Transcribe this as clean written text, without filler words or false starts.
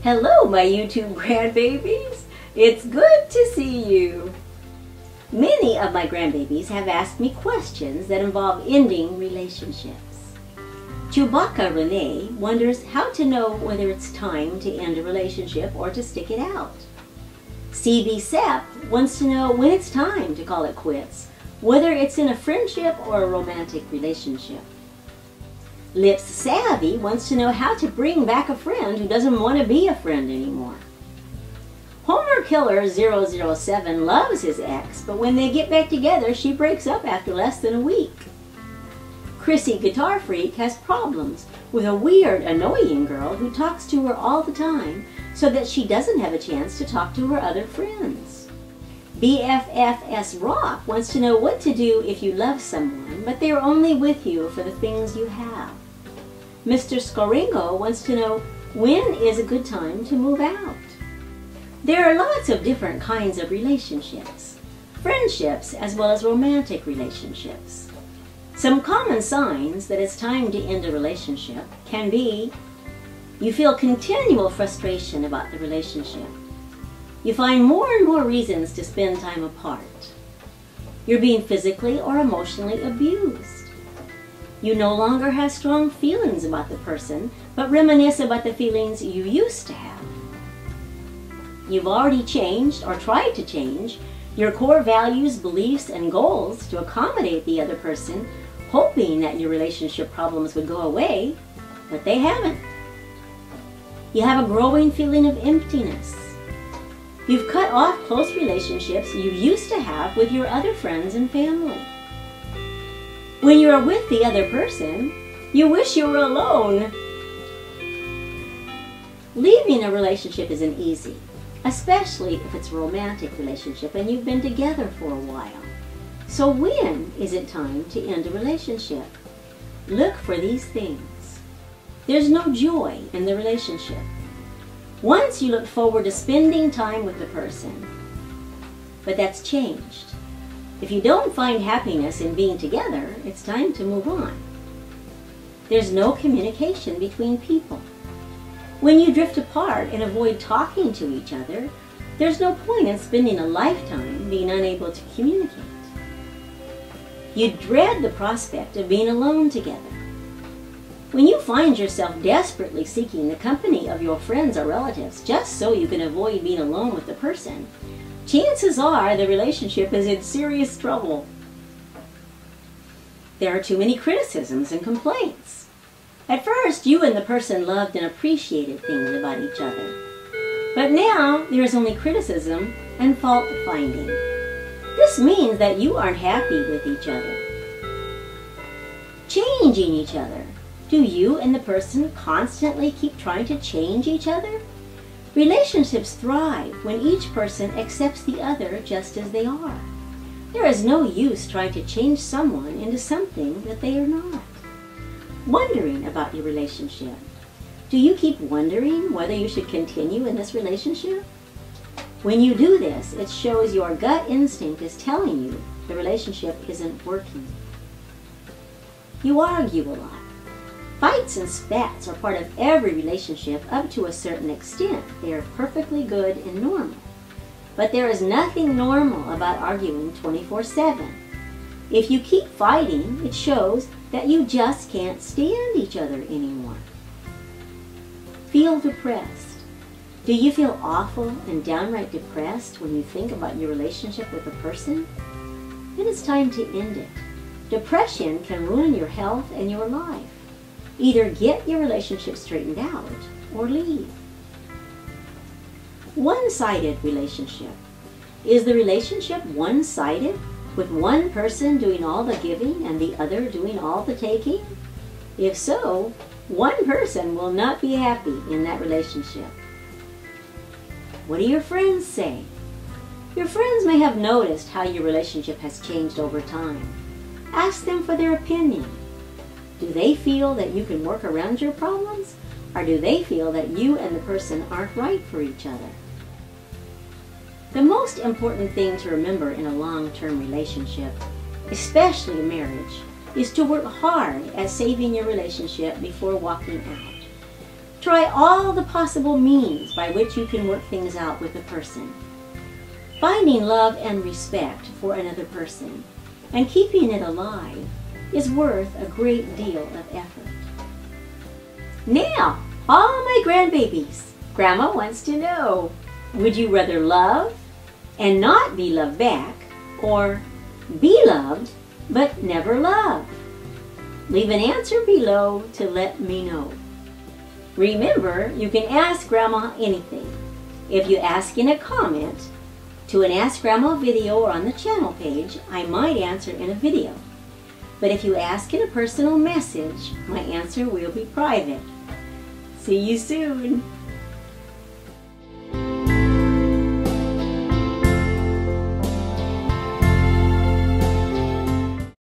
Hello, my YouTube grandbabies. It's good to see you. Many of my grandbabies have asked me questions that involve ending relationships. Chewbacca Renee wonders how to know whether it's time to end a relationship or to stick it out. CB Sepp wants to know when it's time to call it quits, whether it's in a friendship or a romantic relationship. Lips Savvy wants to know how to bring back a friend who doesn't want to be a friend anymore. Homer Killer 007 loves his ex, but when they get back together, she breaks up after less than a week. Chrissy Guitar Freak has problems with a weird, annoying girl who talks to her all the time so that she doesn't have a chance to talk to her other friends. BFFS Rock wants to know what to do if you love someone, but they are only with you for the things you have. Mr. Scoringo wants to know when is a good time to move out. There are lots of different kinds of relationships, friendships as well as romantic relationships. Some common signs that it's time to end a relationship can be: you feel continual frustration about the relationship. You find more and more reasons to spend time apart. You're being physically or emotionally abused. You no longer have strong feelings about the person, but reminisce about the feelings you used to have. You've already changed or tried to change your core values, beliefs, and goals to accommodate the other person, hoping that your relationship problems would go away, but they haven't. You have a growing feeling of emptiness. You've cut off close relationships you used to have with your other friends and family. When you are with the other person, you wish you were alone. Leaving a relationship isn't easy, especially if it's a romantic relationship and you've been together for a while. So when is it time to end a relationship? Look for these things. There's no joy in the relationship. Once you looked forward to spending time with the person, but that's changed. If you don't find happiness in being together, it's time to move on. There's no communication between people. When you drift apart and avoid talking to each other, there's no point in spending a lifetime being unable to communicate. You dread the prospect of being alone together. When you find yourself desperately seeking the company of your friends or relatives just so you can avoid being alone with the person, chances are the relationship is in serious trouble. There are too many criticisms and complaints. At first, you and the person loved and appreciated things about each other. But now, there is only criticism and fault finding. This means that you aren't happy with each other. Changing each other. Do you and the person constantly keep trying to change each other? Relationships thrive when each person accepts the other just as they are. There is no use trying to change someone into something that they are not. Wondering about your relationship. Do you keep wondering whether you should continue in this relationship? When you do this, it shows your gut instinct is telling you the relationship isn't working. You argue a lot. Fights and spats are part of every relationship up to a certain extent. They are perfectly good and normal. But there is nothing normal about arguing 24/7. If you keep fighting, it shows that you just can't stand each other anymore. Feel depressed. Do you feel awful and downright depressed when you think about your relationship with a person? Then it's time to end it. Depression can ruin your health and your life. Either get your relationship straightened out or leave. One-sided relationship. Is the relationship one-sided, with one person doing all the giving and the other doing all the taking? If so, one person will not be happy in that relationship. What do your friends say? Your friends may have noticed how your relationship has changed over time. Ask them for their opinion. Do they feel that you can work around your problems, or do they feel that you and the person aren't right for each other? The most important thing to remember in a long-term relationship, especially marriage, is to work hard at saving your relationship before walking out. Try all the possible means by which you can work things out with a person. Finding love and respect for another person and keeping it alive is worth a great deal of effort. Now, all my grandbabies, Grandma wants to know, would you rather love and not be loved back, or be loved but never love? Leave an answer below to let me know. Remember, you can ask Grandma anything. If you ask in a comment to an Ask Grandma video or on the channel page, I might answer in a video. But if you ask in a personal message, my answer will be private. See you soon.